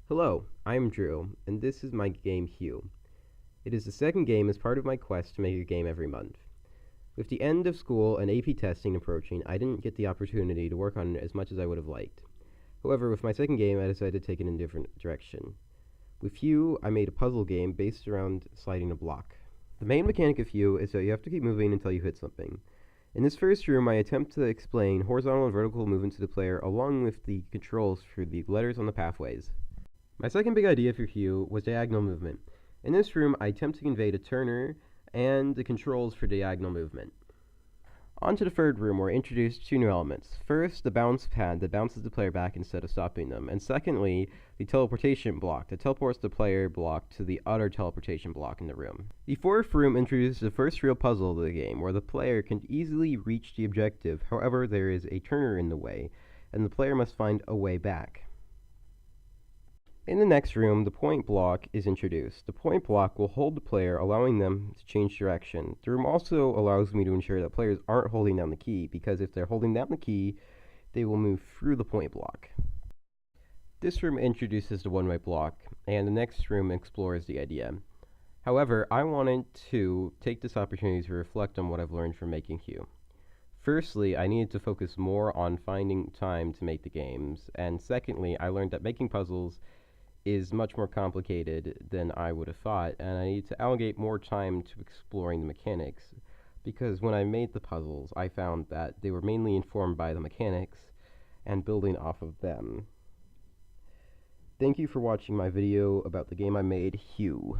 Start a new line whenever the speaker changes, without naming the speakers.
Hello, I'm Drew, and this is my game Hue. It is the second game as part of my quest to make a game every month. With the end of school and AP testing approaching, I didn't get the opportunity to work on it as much as I would have liked. However, with my second game, I decided to take it in a different direction. With Hue, I made a puzzle game based around sliding a block. The main mechanic of Hue is that you have to keep moving until you hit something. In this first room, I attempt to explain horizontal and vertical movement to the player along with the controls for the letters on the pathways. My second big idea for Hue was diagonal movement. In this room, I attempt to convey to Turner and the controls for diagonal movement. On to the third room, where I introduced two new elements. First, the bounce pad that bounces the player back instead of stopping them, and secondly, the teleportation block that teleports the player block to the other teleportation block in the room. The fourth room introduces the first real puzzle of the game, where the player can easily reach the objective, however there is a Turner in the way, and the player must find a way back. In the next room, the point block is introduced. The point block will hold the player, allowing them to change direction. The room also allows me to ensure that players aren't holding down the key, because if they're holding down the key, they will move through the point block. This room introduces the one-way block, and the next room explores the idea. However, I wanted to take this opportunity to reflect on what I've learned from making Hue. Firstly, I needed to focus more on finding time to make the games, and secondly, I learned that making puzzles is much more complicated than I would have thought, and I need to allocate more time to exploring the mechanics, because when I made the puzzles, I found that they were mainly informed by the mechanics and building off of them. Thank you for watching my video about the game I made, Hue.